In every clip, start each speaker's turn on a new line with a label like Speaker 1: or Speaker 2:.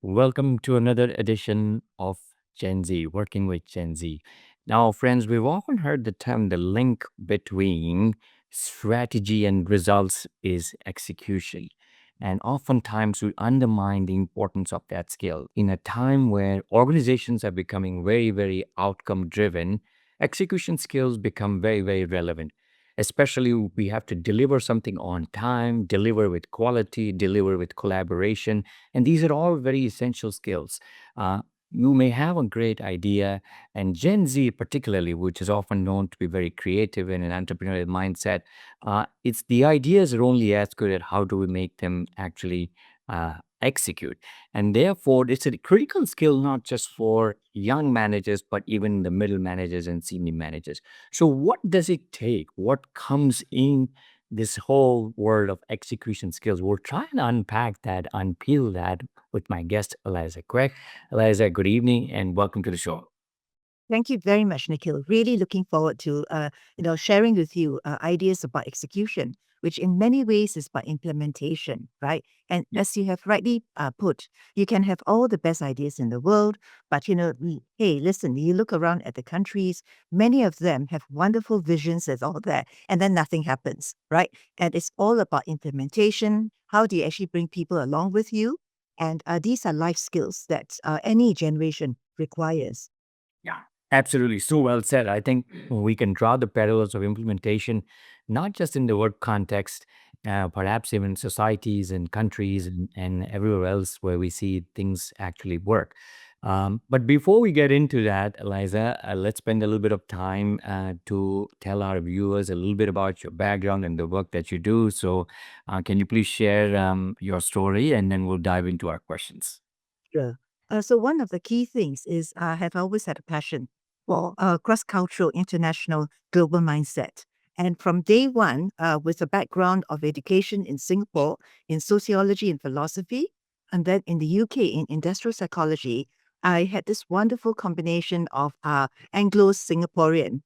Speaker 1: Welcome to another edition of Gen Z, Working with Gen Z. Now, friends, we've often heard the term the link between strategy and results is execution. And oftentimes we undermine the importance of that skill. In a time where organizations are becoming very, very outcome driven, execution skills become very, very relevant. Especially, we have to deliver something on time, deliver with quality, deliver with collaboration, and these are all very essential skills. Uh, you may have a great idea, and Gen Z, particularly, which is often known to be very creative and an entrepreneurial mindset, it's the ideas are only as good at how do we make them actually execute. And therefore, it's a critical skill not just for young managers, but even the middle managers and senior managers. So, what does it take? What comes in this whole world of execution skills? We'll try and unpack that, unpeel that with my guest, Eliza Quek. Eliza, good evening and welcome to the show.
Speaker 2: Thank you very much, Nikhil. Really looking forward to sharing with you ideas about execution, which in many ways is about implementation, right? And
Speaker 1: Yeah.
Speaker 2: as you have rightly put, you can have all the best ideas in the world, but hey, listen, you look around at the countries, many of them have wonderful visions and all that, and then nothing happens, right? And it's all about implementation. How do you actually bring people along with you? And these are life skills that any generation requires.
Speaker 1: Yeah, absolutely. So well said. I think we can draw the parallels of implementation, not just in the work context, perhaps even societies and countries and everywhere else where we see things actually work. But before we get into that, Eliza, let's spend a little bit of time to tell our viewers a little bit about your background and the work that you do. So, can you please share your story and then we'll dive into our questions?
Speaker 2: Sure. So one of the key things is I have always had a passion for cross-cultural, international, global mindset. And from day one, with a background of education in Singapore in sociology and philosophy, and then in the UK in industrial psychology, I had this wonderful combination of Anglo-Singaporean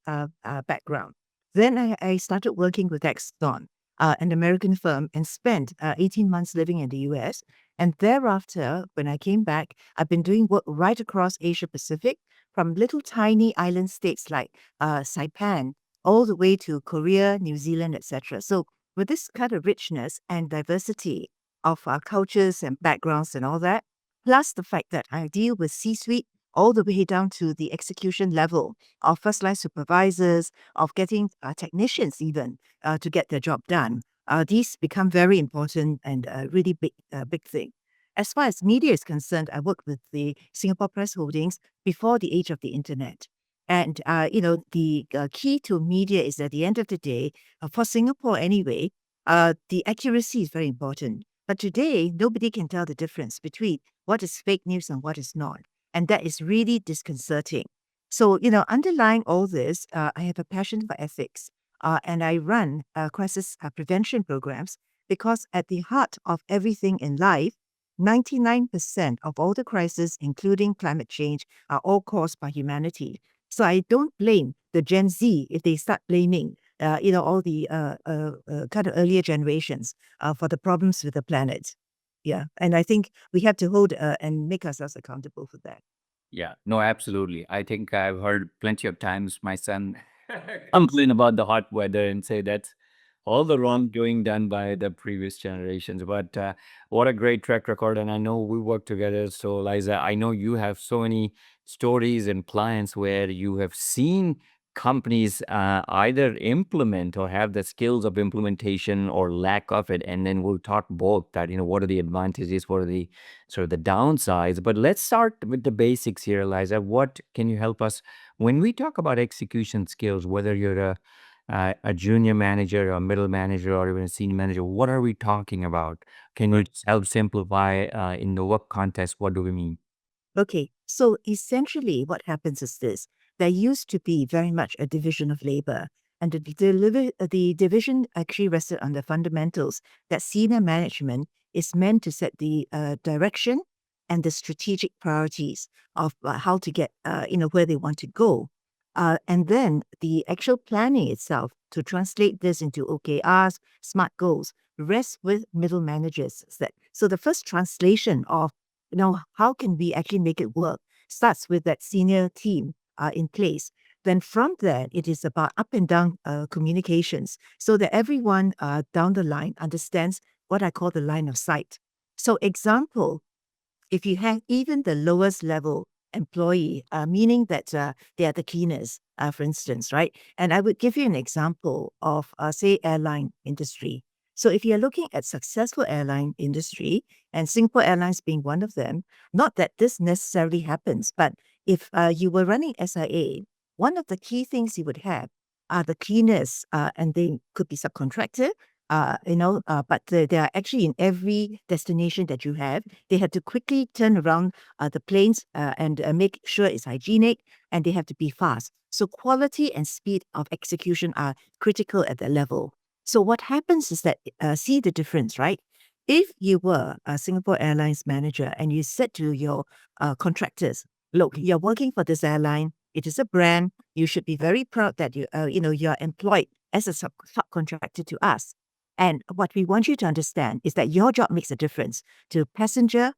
Speaker 2: background. Then I started working with Exxon, an American firm, and spent 18 months living in the US. And thereafter, when I came back, I've been doing work right across Asia Pacific, from little tiny island states like Saipan, all the way to Korea, New Zealand, etc. So with this kind of richness and diversity of cultures and backgrounds and all that, plus the fact that I deal with C-suite all the way down to the execution level of first-line supervisors, of getting technicians even to get their job done. These become very important and a really big thing. As far as media is concerned, I worked with the Singapore Press Holdings before the age of the internet. And, the key to media is at the end of the day, for Singapore anyway, the accuracy is very important. But today, nobody can tell the difference between what is fake news and what is not. And that is really disconcerting. So, underlying all this, I have a passion for ethics and I run crisis prevention programs because at the heart of everything in life, 99% of all the crises, including climate change, are all caused by humanity. So I don't blame the Gen Z if they start blaming, all the kind of earlier generations for the problems with the planet. Yeah, and I think we have to hold and make ourselves accountable for that.
Speaker 1: Yeah, no, absolutely. I think I've heard plenty of times my son complain about the hot weather and say that's all the wrongdoing done by the previous generations. But what a great track record. And I know we work together. So, Liza, I know you have so many stories and clients where you have seen companies either implement or have the skills of implementation or lack of it. And then we'll talk both that, what are the advantages, what are the sort of the downsides. But let's start with the basics here, Eliza. What can you help us when we talk about execution skills, whether you're a junior manager or a middle manager or even a senior manager, what are we talking about? Can you just help simplify in the work context? What do we mean?
Speaker 2: Okay, so essentially what happens is this. There used to be very much a division of labor, and the division actually rested on the fundamentals that senior management is meant to set the direction and the strategic priorities of how to get, where they want to go. And then the actual planning itself to translate this into OKRs, SMART goals, rests with middle managers. So the first translation of how can we actually make it work? Starts with that senior team in place. Then from there, it is about up and down communications so that everyone down the line understands what I call the line of sight. So, example, if you have even the lowest level employee, meaning that they are the cleaners, for instance, right? And I would give you an example of, say, airline industry. So if you're looking at successful airline industry, and Singapore Airlines being one of them, not that this necessarily happens, but if you were running SIA, one of the key things you would have are the cleaners, and they could be subcontracted, but they are actually in every destination that you have. They have to quickly turn around the planes and make sure it's hygienic, and they have to be fast. So quality and speed of execution are critical at that level. So what happens is that, see the difference, right? If you were a Singapore Airlines manager and you said to your contractors, look, you're working for this airline, it is a brand, you should be very proud that you're employed as a subcontractor to us. And what we want you to understand is that your job makes a difference to passenger,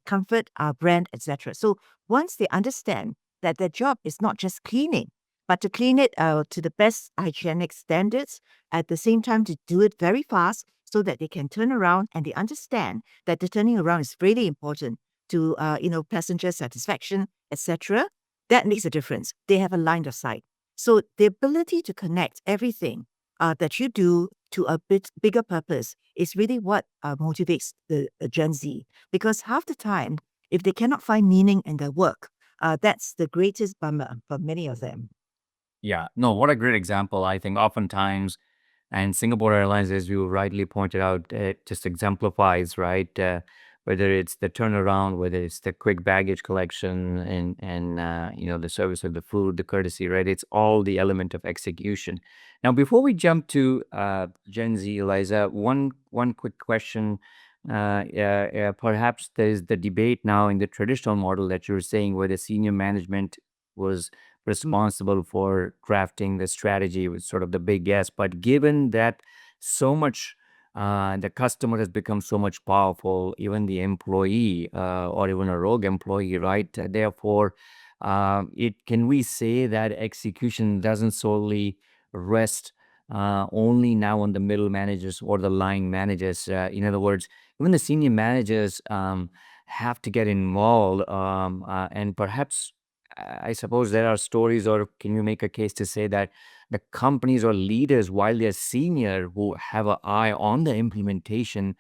Speaker 2: comfort, our brand, etc. So once they understand that their job is not just cleaning, but to clean it to the best hygienic standards, at the same time to do it very fast so that they can turn around, and they understand that the turning around is really important to passenger satisfaction, etc. That makes a difference. They have a line of sight. So the ability to connect everything that you do to a bit bigger purpose is really what motivates the Gen Z. Because half the time, if they cannot find meaning in their work, that's the greatest bummer for many of them.
Speaker 1: Yeah, no, what a great example. I think oftentimes, and Singapore Airlines, as you rightly pointed out, it just exemplifies, right? Whether it's the turnaround, whether it's the quick baggage collection, and the service of the food, the courtesy, right? It's all the element of execution. Now, before we jump to Gen Z, Eliza, one quick question. Perhaps there's the debate now in the traditional model that you're saying, where the senior management was responsible for crafting the strategy with sort of the big yes. But given that so much, the customer has become so much powerful, even the employee or even a rogue employee, right? Therefore, it can we say that execution doesn't solely rest only now on the middle managers or the line managers? In other words, even the senior managers have to get involved, and perhaps I suppose there are stories, or can you make a case to say that the companies or leaders, while they're senior, who have an eye on the implementation,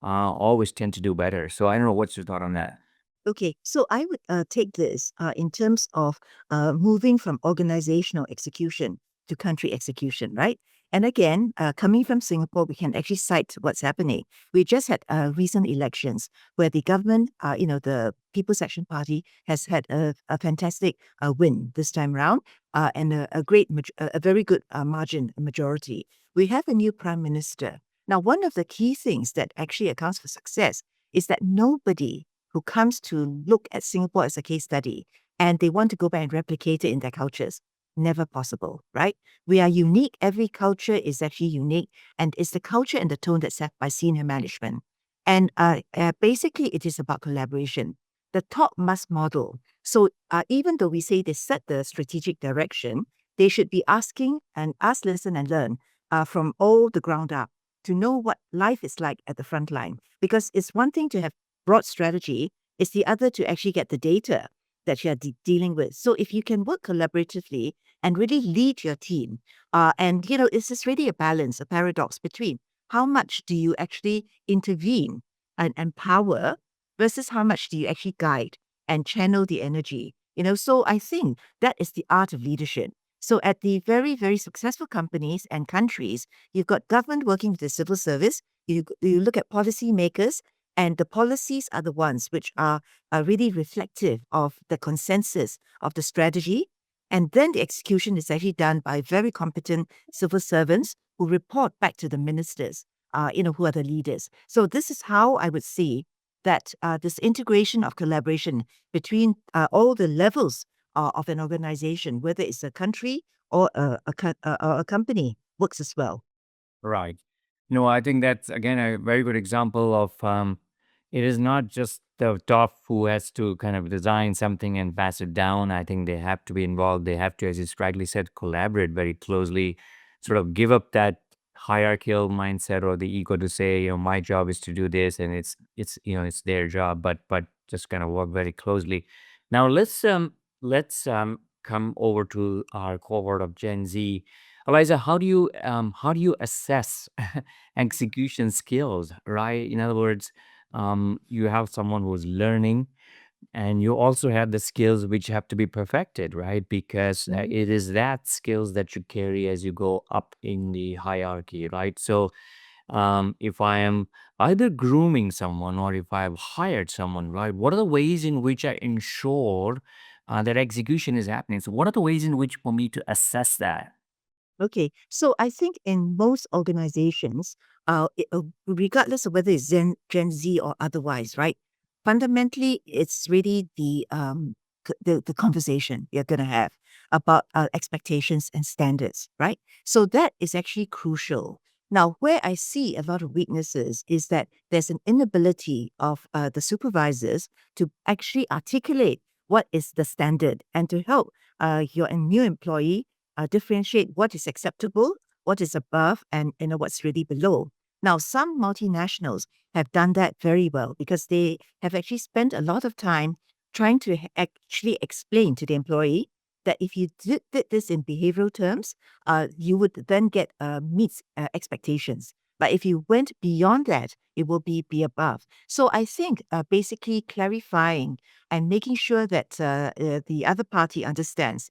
Speaker 1: always tend to do better? So I don't know. What's your thought on that?
Speaker 2: Okay, so I would take this in terms of moving from organizational execution to country execution, right? And again, coming from Singapore, we can actually cite what's happening. We just had recent elections where the government, the People's Action Party, has had a fantastic win this time round, and a very good margin majority. We have a new prime minister. Now, one of the key things that actually accounts for success is that nobody who comes to look at Singapore as a case study and they want to go back and replicate it in their cultures. Never possible, right? We are unique. Every culture is actually unique, and it's the culture and the tone that's set by senior management. And basically, it is about collaboration. The top must model. So even though we say they set the strategic direction, they should be asking and ask, listen, and learn from all the ground up to know what life is like at the front line. Because it's one thing to have broad strategy, is the other to actually get the data that you're dealing with. So if you can work collaboratively and really lead your team, it's just really a balance, a paradox between how much do you actually intervene and empower versus how much do you actually guide and channel the energy. So I think that is the art of leadership. So at the very, very successful companies and countries, you've got government working with the civil service. You look at policymakers, and the policies are the ones which are really reflective of the consensus of the strategy. And then the execution is actually done by very competent civil servants who report back to the ministers, who are the leaders. So this is how I would see that this integration of collaboration between all the levels of an organization, whether it's a country or a company, works as well.
Speaker 1: Right. No, I think that's again a very good example of it is not just the top who has to kind of design something and pass it down. I think they have to be involved. They have to, as you rightly said, collaborate very closely, sort of give up that hierarchical mindset or the ego to say, my job is to do this and it's their job, but just kind of work very closely. Now let's come over to our cohort of Gen Z. Eliza, how do you assess execution skills, right? In other words, you have someone who's learning, and you also have the skills which have to be perfected, right? Because
Speaker 2: Mhm.
Speaker 1: it is that skills that you carry as you go up in the hierarchy, right? So if I am either grooming someone or if I have hired someone, right, what are the ways in which I ensure that execution is happening? So what are the ways in which for me to assess that?
Speaker 2: Okay, so I think in most organizations, regardless of whether it's Gen Z or otherwise, right? Fundamentally, it's really the conversation you're going to have about expectations and standards, right? So that is actually crucial. Now, where I see a lot of weaknesses is that there's an inability of the supervisors to actually articulate what is the standard and to help your new employee differentiate what is acceptable, what is above, and what's really below. Now, some multinationals have done that very well because they have actually spent a lot of time trying to actually explain to the employee that if you did this in behavioral terms, you would then get meets expectations. But if you went beyond that, it will be above. So I think basically clarifying and making sure that the other party understands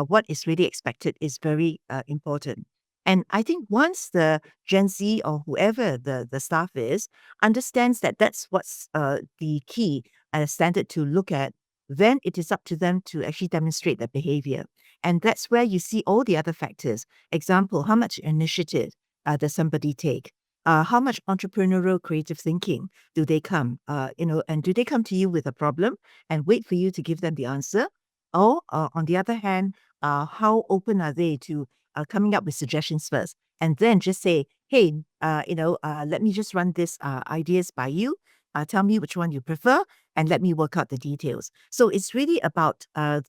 Speaker 2: what is really expected is very important. And I think once the Gen Z or whoever the staff is understands that that's what's the key standard to look at, then it is up to them to actually demonstrate their behavior. And that's where you see all the other factors. Example, how much initiative does somebody take? How much entrepreneurial creative thinking do they come? And do they come to you with a problem and wait for you to give them the answer? Or on the other hand, how open are they to coming up with suggestions first, and then just say, "Hey, let me just run this ideas by you. Tell me which one you prefer, and let me work out the details." So it's really about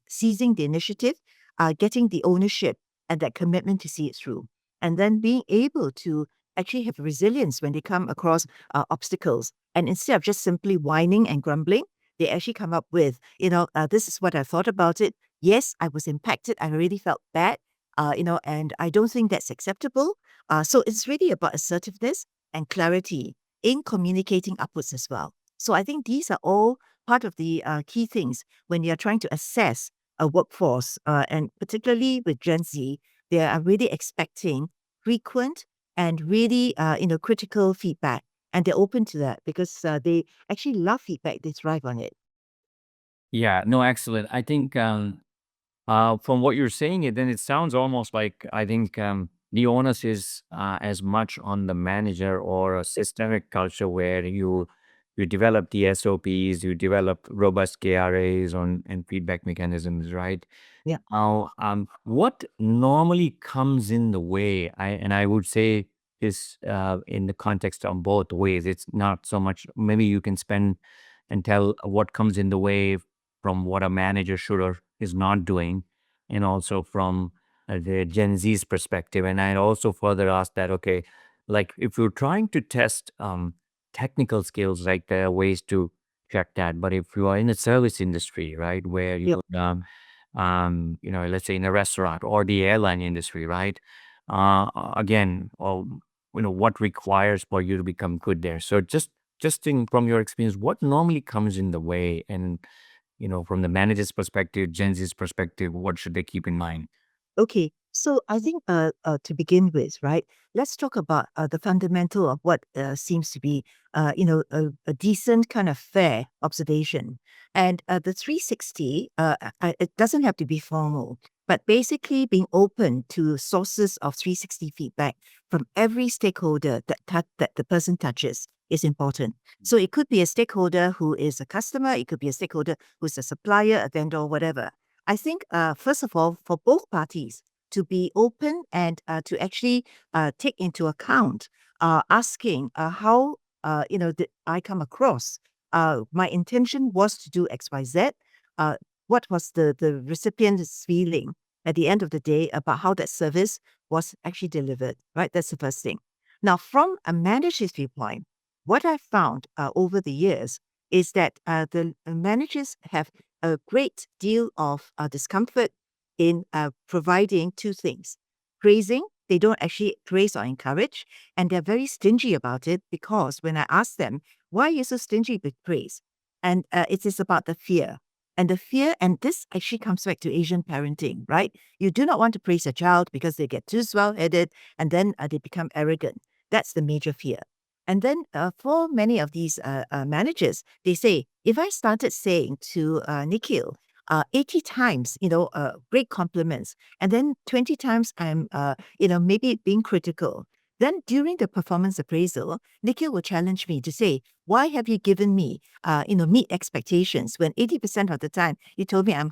Speaker 2: seizing the initiative, getting the ownership, and that commitment to see it through, and then being able to actually have resilience when they come across obstacles. And instead of just simply whining and grumbling, they actually come up with, this is what I thought about it. Yes, I was impacted. I really felt bad, and I don't think that's acceptable. So it's really about assertiveness and clarity in communicating upwards as well. So I think these are all part of the key things when you're trying to assess a workforce, and particularly with Gen Z, they are really expecting frequent and really, critical feedback. And they're open to that because they actually love feedback. They thrive on it.
Speaker 1: Yeah, no, excellent. I think from what you're saying, then it sounds almost like I think the onus is as much on the manager or a systemic culture where you develop the SOPs, you develop robust KRAs on and feedback mechanisms, right?
Speaker 2: Yeah.
Speaker 1: Now, what normally comes in the way, I would say is in the context of both ways. It's not so much, maybe you can spend and tell what comes in the way from what a manager should or is not doing, and also from the Gen Z's perspective. And I'd also further ask that, okay, like if you're trying to test technical skills, like there are ways to check that. But if you are in the service industry, right, where you
Speaker 2: Yep.
Speaker 1: let's say in a restaurant or the airline industry, right? Again, or what requires for you to become good there. So just from your experience, what normally comes in the way, and from the manager's perspective, Gen Z's perspective, what should they keep in mind?
Speaker 2: Okay, so I think to begin with, right, let's talk about the fundamental of what seems to be, a decent kind of fair observation. And the 360, it doesn't have to be formal, but basically being open to sources of 360 feedback from every stakeholder that the person touches is important. So it could be a stakeholder who is a customer, it could be a stakeholder who's a supplier, a vendor, whatever. I think, first of all, for both parties to be open and to actually take into account asking how did I come across My intention was to do XYZ. Uh, what was the recipient's feeling at the end of the day about how that service was actually delivered, right? That's the first thing. Now, from a manager's viewpoint, what I've found over the years is that the managers have a great deal of discomfort in providing two things: praising. They don't actually praise or encourage, and they're very stingy about it, because when I ask them, why are you so stingy with praise? And it is about the fear. And the fear, and this actually comes back to Asian parenting, right? You do not want to praise a child because they get too swell headed and then they become arrogant. That's the major fear. And then for many of these managers, they say, if I started saying to Nikhil 80 times, great compliments, and then 20 times I'm, maybe being critical, then during the performance appraisal, Nikhil will challenge me to say, why have you given me, meet expectations when 80% of the time you told me I'm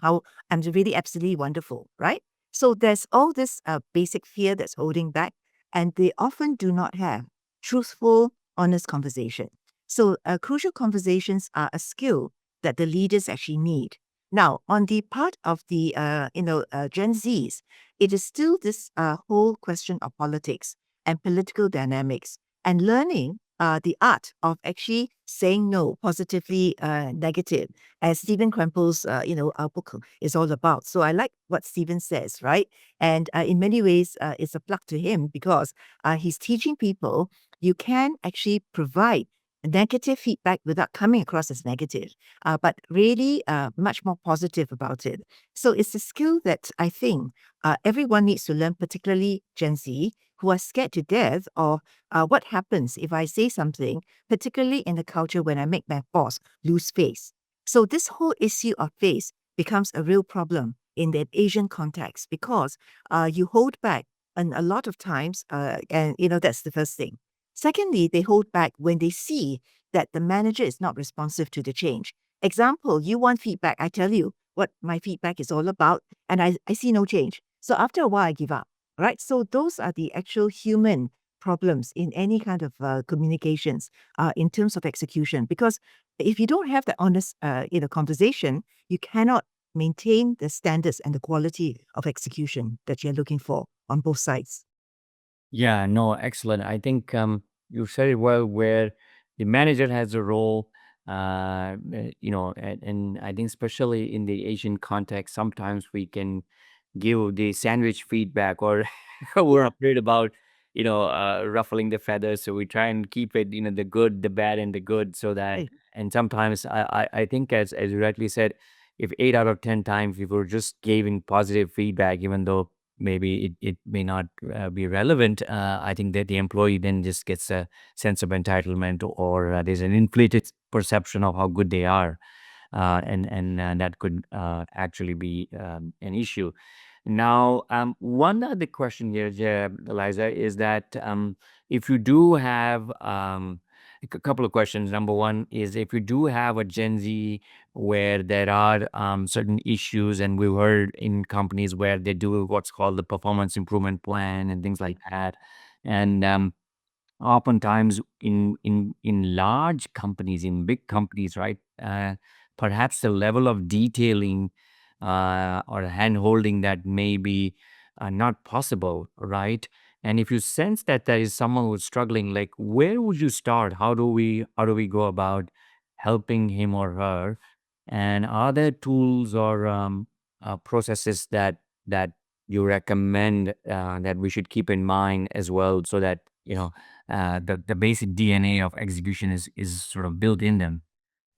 Speaker 2: really absolutely wonderful, right? So there's all this basic fear that's holding back, and they often do not have truthful, honest conversation. So crucial conversations are a skill that the leaders actually need. Now, on the part of the Gen Zs, it is still this whole question of politics and political dynamics, and learning the art of actually saying no, positively negative, as Stephen Krempel's our book is all about. So I like what Stephen says, right? And in many ways, it's a plug to him, because he's teaching people you can actually provide negative feedback without coming across as negative, but really much more positive about it. So it's a skill that I think everyone needs to learn, particularly Gen Z, who are scared to death of what happens if I say something, particularly in the culture when I make my boss lose face. So this whole issue of face becomes a real problem in the Asian context, because you hold back, and a lot of times, and that's the first thing. Secondly, they hold back when they see that the manager is not responsive to the change. Example, you want feedback. I tell you what my feedback is all about, and I see no change. So after a while, I give up, right? So those are the actual human problems in any kind of communications in terms of execution. Because if you don't have the honest, conversation, you cannot maintain the standards and the quality of execution that you're looking for on both sides.
Speaker 1: Yeah, no, excellent. I think you said it well, where the manager has a role, and I think especially in the Asian context, sometimes we can give the sandwich feedback, or we're
Speaker 2: Yeah,
Speaker 1: afraid about, ruffling the feathers. So we try and keep it, the good, the bad, and the good, so that,
Speaker 2: right.
Speaker 1: and sometimes I think, as you rightly said, if 8 out of 10 times we were just giving positive feedback, even though maybe it may not be relevant, I think that the employee then just gets a sense of entitlement, or there's an inflated perception of how good they are, and that could actually be an issue. Now, one other question here, Eliza, is that if you do have a couple of questions. Number one is, if you do have a Gen Z where there are certain issues, and we've heard in companies where they do what's called the performance improvement plan and things like that, and oftentimes in large companies, in big companies, right, perhaps the level of detailing or hand holding that may be not possible, right? And if you sense that there is someone who's struggling, like, where would you start? How do we go about helping him or her? And are there tools or processes that you recommend that we should keep in mind as well, so that the basic DNA of execution is sort of built in them?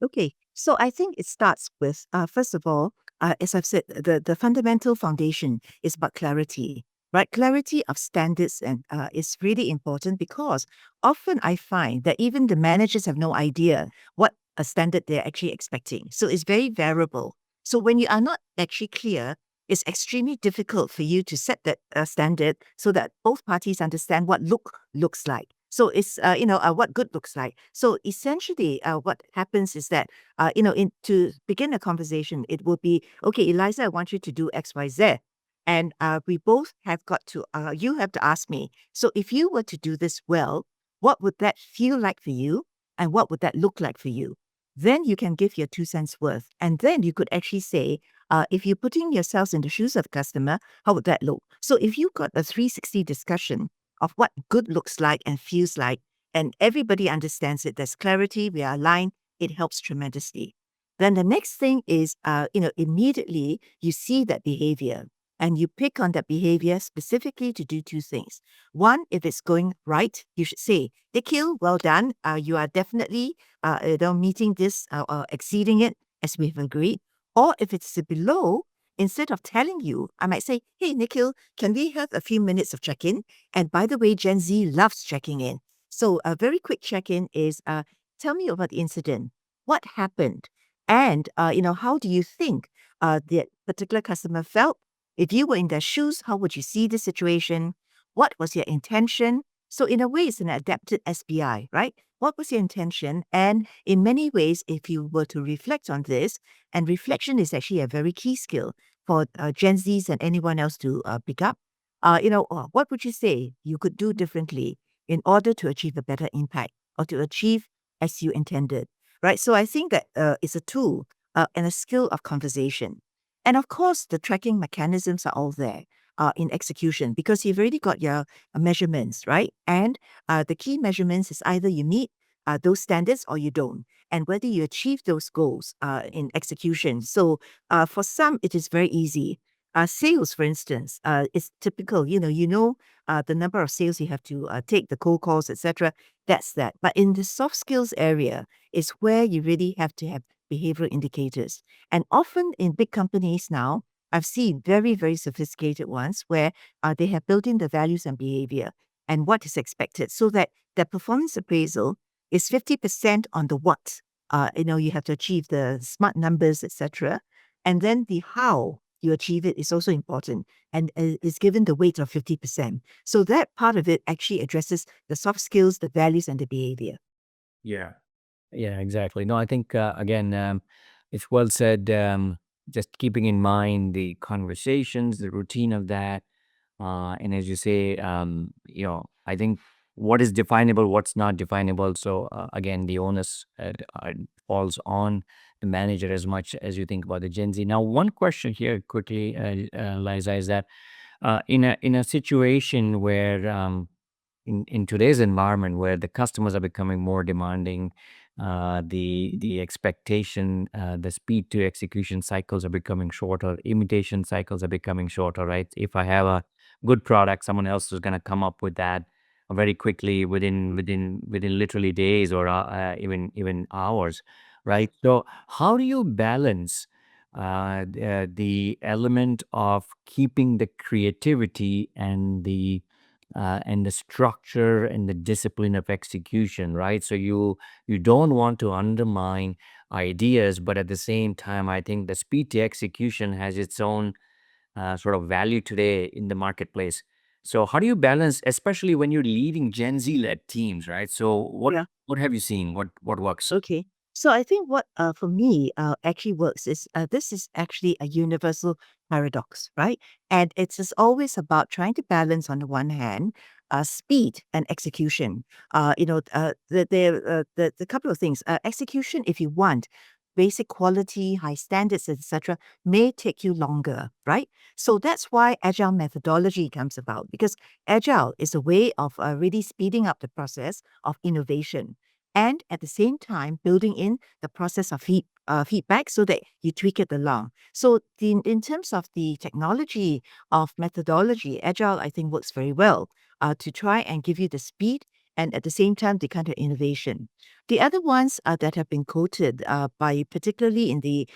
Speaker 2: Okay, so I think it starts with, first of all, as I've said, the fundamental foundation is about clarity, right? Clarity of standards and is really important, because often I find that even the managers have no idea what a standard they're actually expecting. So it's very variable. So when you are not actually clear, it's extremely difficult for you to set that standard so that both parties understand what looks like. So it's what good looks like. So essentially, what happens is that to begin a conversation, it will be, okay, Eliza, I want you to do X, Y, Z, and we both have got to. You have to ask me. So if you were to do this well, what would that feel like for you, and what would that look like for you? then you can give your 2 cents worth. And then you could actually say, if you're putting yourselves in the shoes of the customer, how would that look? So if you got a 360 discussion of what good looks like and feels like, and everybody understands it, there's clarity, we are aligned, it helps tremendously. Then the next thing is, immediately you see that behavior and you pick on that behavior specifically to do two things. One, if it's going right, you should say, Nikhil, well done. You are definitely meeting this or exceeding it as we've agreed. Or if it's below, instead of telling you, I might say, hey, Nikhil, can we have a few minutes of check-in? And by the way, Gen Z loves checking in. So a very quick check-in is, tell me about the incident. What happened? And, how do you think the particular customer felt? If you were in their shoes, how would you see the situation? What was your intention? So in a way, it's an adapted SBI, right? What was your intention? And in many ways, if you were to reflect on this, and reflection is actually a very key skill for Gen Zs and anyone else to pick up, what would you say you could do differently in order to achieve a better impact or to achieve as you intended, right? So I think that it's a tool and a skill of conversation. And of course, the tracking mechanisms are all there in execution because you've already got your measurements, right? And the key measurements is either you meet those standards or you don't, and whether you achieve those goals in execution. So for some, it is very easy. Sales, for instance, is typical. The number of sales you have to take, the cold calls, etc. That's that. But in the soft skills area is where you really have to have behavioral indicators. And often in big companies now, I've seen very, very sophisticated ones where they have built in the values and behavior and what is expected so that the performance appraisal is 50% on the what. You have to achieve the smart numbers, etc. And then the how you achieve it is also important and is given the weight of 50%. So that part of it actually addresses the soft skills, the values, and the behavior.
Speaker 1: Yeah. Yeah, exactly. No, I think again, it's well said. Just keeping in mind the conversations, the routine of that, and as you say, I think what is definable, what's not definable. So again, the onus falls on the manager as much as you think about the Gen Z. Now, one question here quickly, Liza, is that in a situation where in today's environment where the customers are becoming more demanding, the expectation, the speed to execution cycles are becoming shorter, imitation cycles are becoming shorter, right? If I have a good product, someone else is going to come up with that very quickly within literally days or even hours, right? So how do you balance the element of keeping the creativity and the structure and the discipline of execution, right? So you don't want to undermine ideas, but at the same time, I think the speed to execution has its own sort of value today in the marketplace. So how do you balance, especially when you're leading Gen Z led teams, right? So what have you seen? What works?
Speaker 2: Okay. So I think what for me actually works is this is actually a universal paradox, right? And it's just always about trying to balance on the one hand speed and execution. The couple of things. Execution, if you want basic quality, high standards, etc., may take you longer, right? So that's why agile methodology comes about because agile is a way of really speeding up the process of innovation and at the same time building in the process of feedback so that you tweak it along. So in terms of the technology of methodology, Agile, I think, works very well to try and give you the speed and at the same time the kind of innovation. The other ones that have been quoted by particularly in the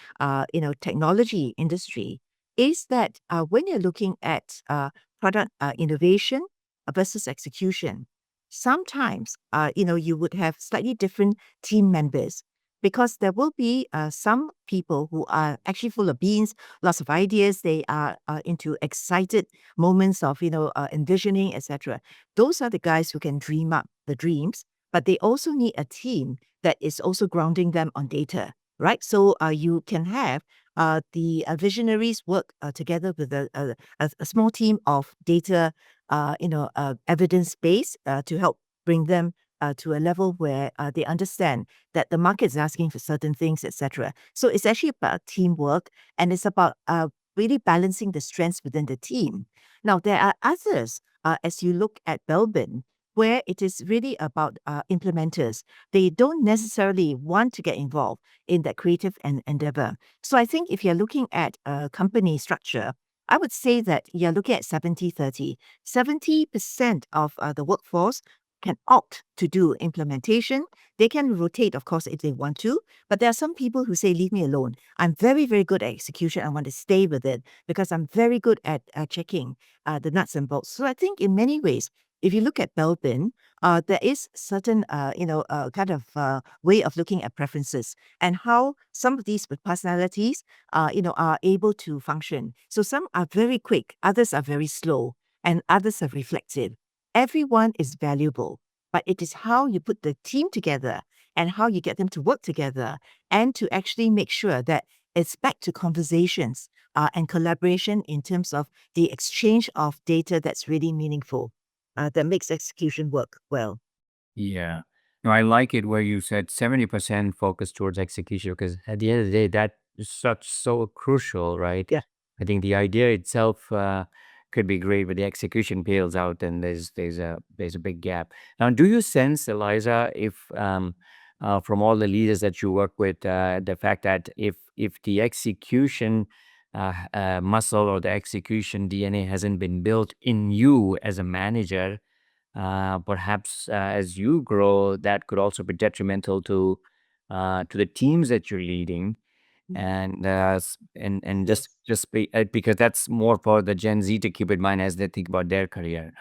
Speaker 2: technology industry is that when you're looking at product innovation versus execution, sometimes, you would have slightly different team members because there will be some people who are actually full of beans, lots of ideas. They are into excited moments of, envisioning, etc. Those are the guys who can dream up the dreams, but they also need a team that is also grounding them on data, right? So you can have the visionaries work together with a small team of data evidence base to help bring them to a level where they understand that the market is asking for certain things, etc. So it's actually about teamwork, and it's about really balancing the strengths within the team. Now, there are others, as you look at Belbin, where it is really about implementers. They don't necessarily want to get involved in that creative endeavor. So I think if you're looking at a company structure, I would say that you're looking at 70-30. 70% of the workforce can opt to do implementation. They can rotate, of course, if they want to, but there are some people who say, leave me alone. I'm very, very good at execution. I want to stay with it because I'm very good at checking the nuts and bolts. So I think in many ways, if you look at Belbin, there is certain, kind of way of looking at preferences and how some of these personalities, are able to function. So some are very quick, others are very slow, and others are reflective. Everyone is valuable, but it is how you put the team together and how you get them to work together and to actually make sure that it's back to conversations and collaboration in terms of the exchange of data that's really meaningful, that makes execution work well.
Speaker 1: Yeah. No, I like it where you said 70% focus towards execution because at the end of the day, that is such so crucial, right?
Speaker 2: Yeah.
Speaker 1: I think the idea itself could be great, but the execution pales out, and there's a big gap. Now, do you sense, Eliza, if from all the leaders that you work with, the fact that if the execution muscle or the execution DNA hasn't been built in you as a manager, perhaps as you grow, that could also be detrimental to the teams that you're leading, and just
Speaker 2: Yes.
Speaker 1: because that's more for the Gen Z to keep in mind as they think about their career.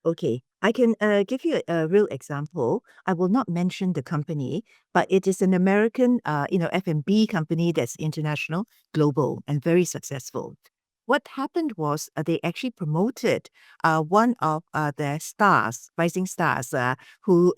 Speaker 2: Okay, I can give you a real example. I will not mention the company, but it is an American, F&B company that's international, global, and very successful. What happened was they actually promoted one of their stars, rising stars, who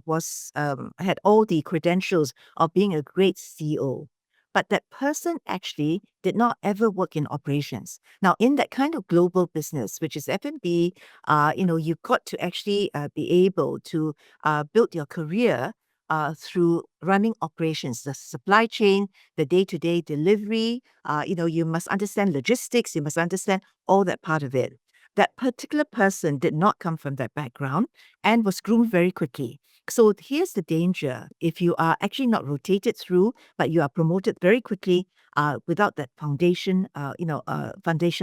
Speaker 2: was had all the credentials of being a great CEO. But that person actually did not ever work in operations. Now, in that kind of global business, which is F&B, you've got to actually be able to build your career through running operations, the supply chain, the day-to-day delivery. You must understand logistics. You must understand all that part of it. That particular person did not come from that background and was groomed very quickly. So here's the danger. If you are actually not rotated through, but you are promoted very quickly without that foundational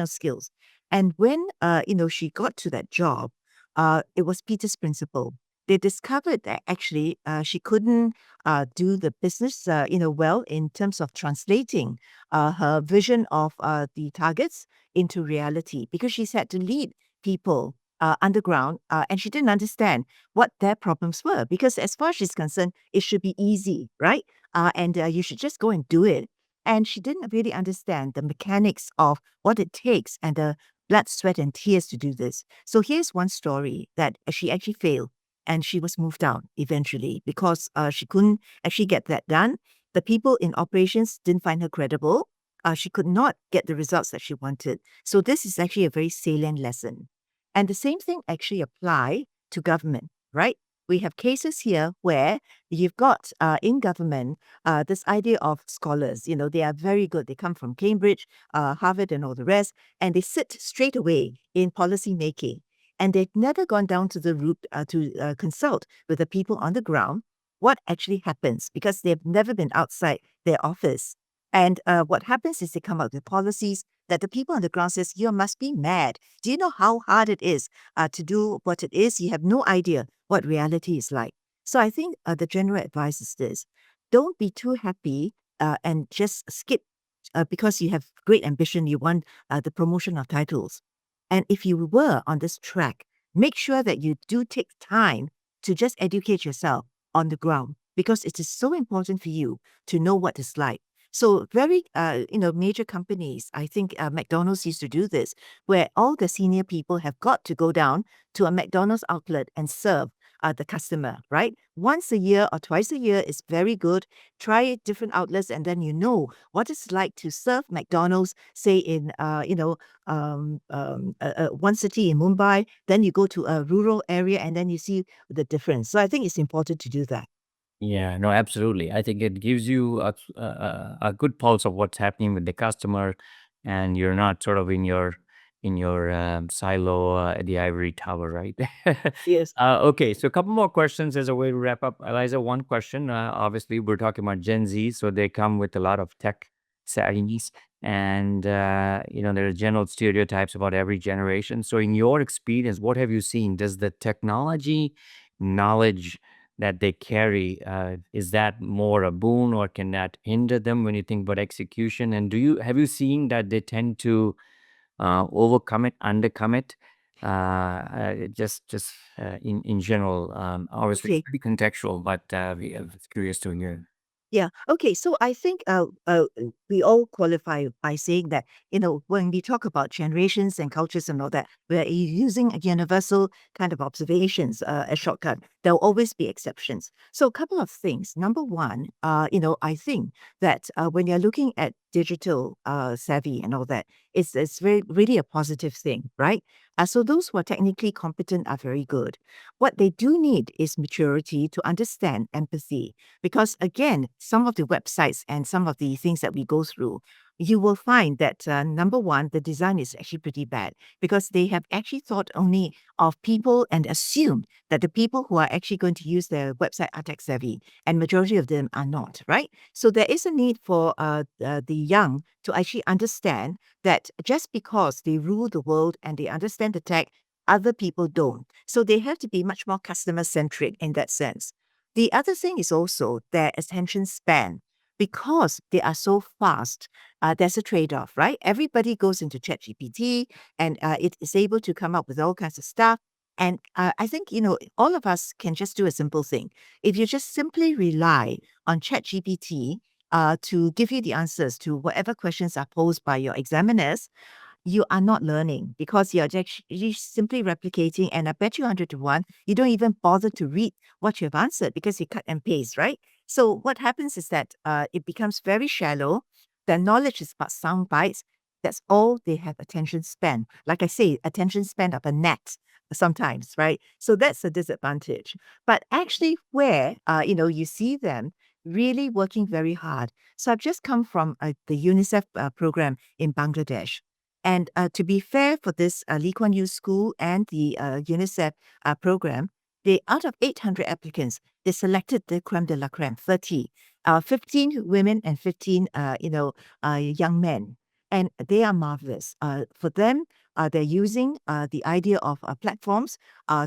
Speaker 2: skills. And when, she got to that job, it was Peter's principle. They discovered that actually she couldn't do the business, well in terms of translating her vision of the targets into reality because she's had to lead people underground and she didn't understand what their problems were because as far as she's concerned, it should be easy, right? And you should just go and do it. And she didn't really understand the mechanics of what it takes and the blood, sweat, and tears to do this. So here's one story that she actually failed and she was moved out eventually because she couldn't actually get that done. The people in operations didn't find her credible. She could not get the results that she wanted. So this is actually a very salient lesson. And the same thing actually apply to government, right? We have cases here where you've got in government this idea of scholars. They are very good. They come from Cambridge, Harvard, and all the rest, and they sit straight away in policy making. And they've never gone down to the root to consult with the people on the ground what actually happens because they've never been outside their office. And what happens is they come up with policies that the people on the ground says, you must be mad. Do you know how hard it is to do what it is? You have no idea what reality is like. So I think the general advice is this. Don't be too happy and just skip because you have great ambition. You want the promotion of titles. And if you were on this track, make sure that you do take time to just educate yourself on the ground because it is so important for you to know what it's like. So very, major companies, I think McDonald's used to do this, where all the senior people have got to go down to a McDonald's outlet and serve the customer, right? Once a year or twice a year is very good. Try different outlets, and then you know what it's like to serve McDonald's, say in one city in Mumbai. Then you go to a rural area, and then you see the difference. So I think it's important to do that.
Speaker 1: Yeah, no, absolutely. I think it gives you a good pulse of what's happening with the customer, and you're not sort of in your silo at the ivory tower, right?
Speaker 2: Yes.
Speaker 1: Okay, so a couple more questions as a way to wrap up. Eliza, one question. Obviously, we're talking about Gen Z, so they come with a lot of tech savviness, and there are general stereotypes about every generation. So, in your experience, what have you seen? Does the technology knowledge that they carry, is that more a boon or can that hinder them when you think about execution? And have you seen that they tend to overcome it, undercome it? Just in general, obviously it
Speaker 2: Okay.
Speaker 1: could be contextual, but I was curious to hear.
Speaker 2: Yeah. Okay. So I think we all qualify by saying that, when we talk about generations and cultures and all that, we're using a universal kind of observations, a shortcut. There'll always be exceptions. So a couple of things. Number one, I think that when you're looking at digital savvy and all that, it's very really a positive thing, right? So those who are technically competent are very good. What they do need is maturity to understand empathy because again, some of the websites and some of the things that we go through, you will find that number one, the design is actually pretty bad because they have actually thought only of people and assumed that the people who are actually going to use their website are tech savvy, and majority of them are not, right? So there is a need for the young to actually understand that just because they rule the world and they understand the tech, other people don't. So they have to be much more customer centric in that sense. The other thing is also their attention span. Because they are so fast, there's a trade off, right? Everybody goes into ChatGPT and it is able to come up with all kinds of stuff. And I think, all of us can just do a simple thing. If you just simply rely on ChatGPT to give you the answers to whatever questions are posed by your examiners, you are not learning because you're actually simply replicating. And I bet you 100 to 1, you don't even bother to read what you've answered because you cut and paste, right? So what happens is that it becomes very shallow. Their knowledge is but sound bites. That's all they have attention span. Like I say, attention span of a gnat sometimes, right? So that's a disadvantage. But actually where, you see them really working very hard. So I've just come from the UNICEF program in Bangladesh. And to be fair for this Lee Kuan Yew School and the UNICEF program, they out of 800 applicants, they selected the creme de la creme, 30, 15 women and 15, young men. And they are marvelous. For them, they're using the idea of platforms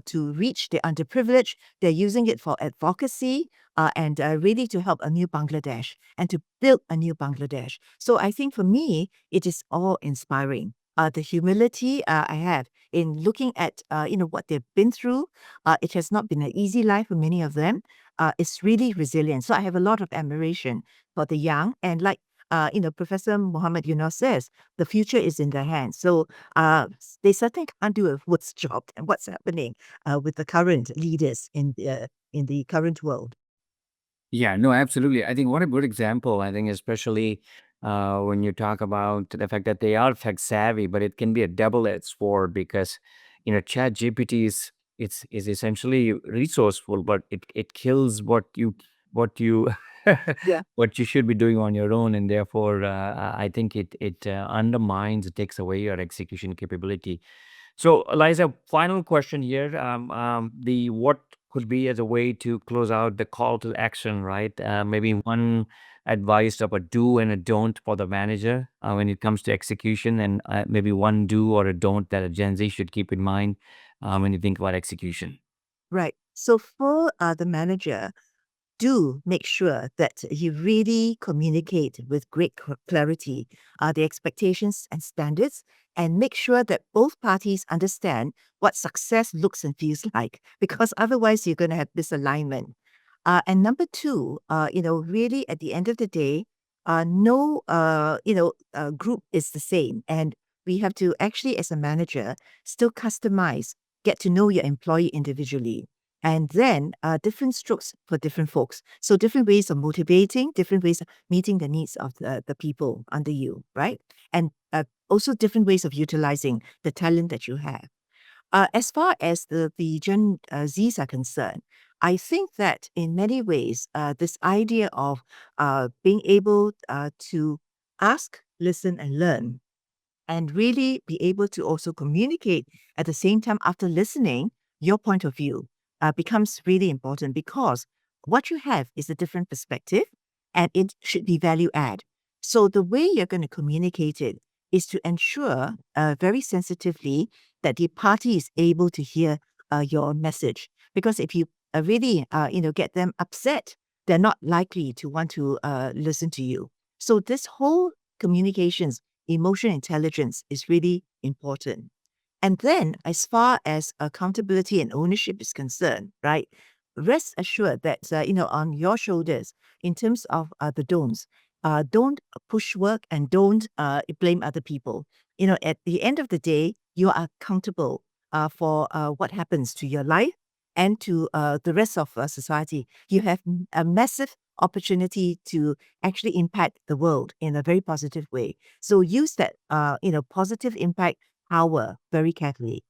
Speaker 2: to reach the underprivileged. They're using it for advocacy and really to help a new Bangladesh and to build a new Bangladesh. So I think for me, it is all inspiring. The humility I have in looking at what they've been through. It has not been an easy life for many of them. It's really resilient. So I have a lot of admiration for the young. And like Professor Muhammad Yunus says, the future is in their hands. So they certainly can't do a worse job than what's happening with the current leaders in the current world.
Speaker 1: Yeah, no, absolutely. I think what a good example. I think especially when you talk about the fact that they are tech savvy, but it can be a double-edged sword because Chat GPT is essentially resourceful, but it kills what you
Speaker 2: Yeah.
Speaker 1: what you should be doing on your own, and therefore I think it undermines, it takes away your execution capability. So, Eliza, final question here. The what could be as a way to close out the call to action, right? Maybe one advice of a do and a don't for the manager when it comes to execution, and maybe one do or a don't that a Gen Z should keep in mind when you think about execution.
Speaker 2: Right. So for the manager, do make sure that you really communicate with great clarity the expectations and standards, and make sure that both parties understand what success looks and feels like, because otherwise you're going to have misalignment. And number two, really at the end of the day, no, group is the same. And we have to actually, as a manager, still customize, get to know your employee individually. And then different strokes for different folks. So different ways of motivating, different ways of meeting the needs of the people under you, right? And also different ways of utilizing the talent that you have. As far as the Gen Zs are concerned, I think that in many ways, this idea of being able to ask, listen, and learn and really be able to also communicate at the same time after listening your point of view becomes really important because what you have is a different perspective and it should be value add. So the way you're going to communicate it is to ensure very sensitively that the party is able to hear your message. Because if you really, get them upset, they're not likely to want to listen to you. So this whole communications emotional intelligence is really important. And then, as far as accountability and ownership is concerned, right, rest assured that, on your shoulders, in terms of the don'ts, don't push work and don't blame other people. At the end of the day, you are accountable for what happens to your life and to the rest of society. You have a massive opportunity to actually impact the world in a very positive way. So use that, positive impact power very carefully.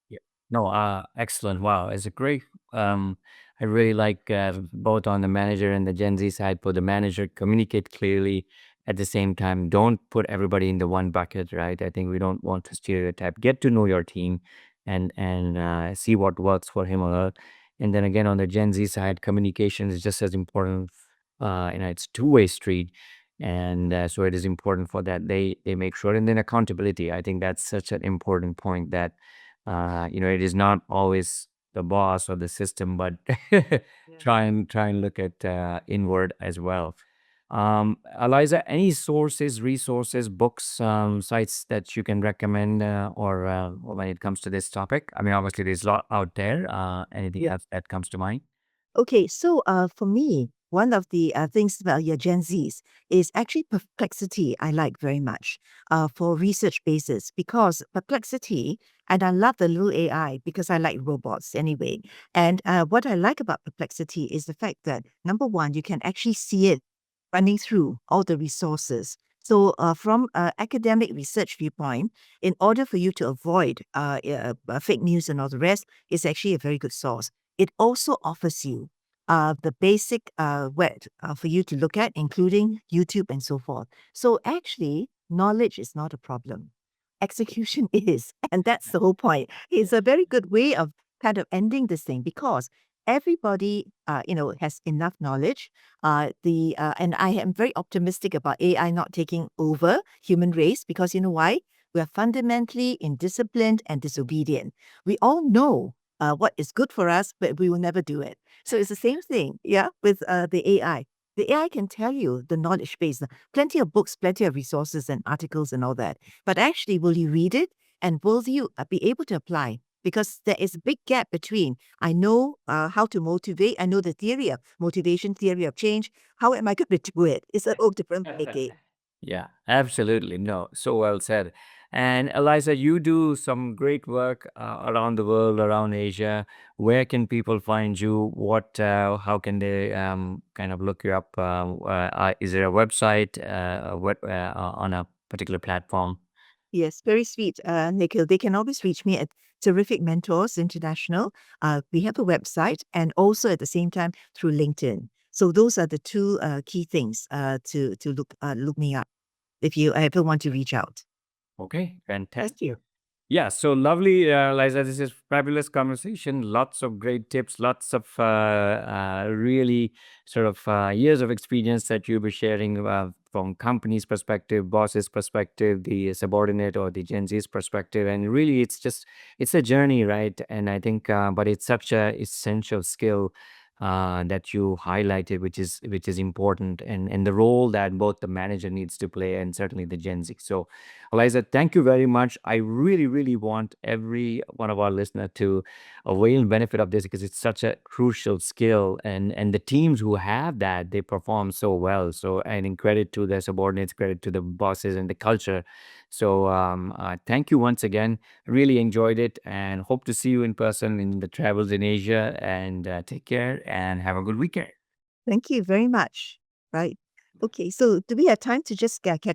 Speaker 1: Yeah. No, excellent. Wow, it's a great. I really like both on the manager and the Gen Z side. For the manager, communicate clearly. At the same time, don't put everybody in the one bucket, right? I think we don't want to stereotype. Get to know your team, and see what works for him or her. And then again, on the Gen Z side, communication is just as important. It's two-way street, and so it is important for that they make sure. And then accountability. I think that's such an important point that it is not always the boss or the system, but
Speaker 2: Yeah.
Speaker 1: try and look at inward as well. Eliza, any sources, resources, books, sites that you can recommend, or when it comes to this topic? I mean, obviously there's a lot out there. Anything
Speaker 2: Yeah.
Speaker 1: else that comes to mind?
Speaker 2: Okay, so for me, one of the things about your Gen Zs is actually perplexity. I like very much for research basis because perplexity, and I love the little AI because I like robots anyway. And what I like about perplexity is the fact that number one, you can actually see it running through all the resources. So, from an academic research viewpoint, in order for you to avoid fake news and all the rest, it's actually a very good source. It also offers you the basic web for you to look at, including YouTube and so forth. So actually, knowledge is not a problem. Execution is. And that's the whole point. It's a very good way of kind of ending this thing because everybody, has enough knowledge. And I am very optimistic about AI not taking over human race because you know why? We are fundamentally indisciplined and disobedient. We all know what is good for us, but we will never do it. So it's the same thing, yeah, with the AI. The AI can tell you the knowledge base, plenty of books, plenty of resources and articles and all that. But actually, will you read it and will you be able to apply? Because there is a big gap between I know how to motivate, I know the theory of motivation, theory of change. How am I going to do it? It's a whole different ballgame.
Speaker 1: Yeah, absolutely. No, so well said. And Eliza, you do some great work around the world, around Asia. Where can people find you? How can they kind of look you up? Is there a website on a particular platform?
Speaker 2: Yes, very sweet, Nikhil. They can always reach me at Terrific Mentors International. We have a website and also at the same time through LinkedIn. So those are the two key things to look me up if you ever want to reach out.
Speaker 1: Okay,
Speaker 2: Thank
Speaker 1: fantastic.
Speaker 2: you.
Speaker 1: Yeah, so lovely, Liza. This is fabulous conversation. Lots of great tips, lots of really sort of years of experience that you'll be sharing from company's perspective, boss's perspective, the subordinate or the Gen Z's perspective. And really, it's a journey, right? And I think, but it's such a essential skill that you highlighted, which is important, and the role that both the manager needs to play, and certainly the Gen Z. So Eliza, thank you very much. I really, really want every one of our listeners to avail benefit of this because it's such a crucial skill, and the teams who have that, they perform so well. So, and in credit to their subordinates, credit to the bosses and the culture So thank you once again. Really enjoyed it and hope to see you in person in the travels in Asia. And take care and have a good weekend.
Speaker 2: Thank you very much. Right. Okay. So do we have time to just catch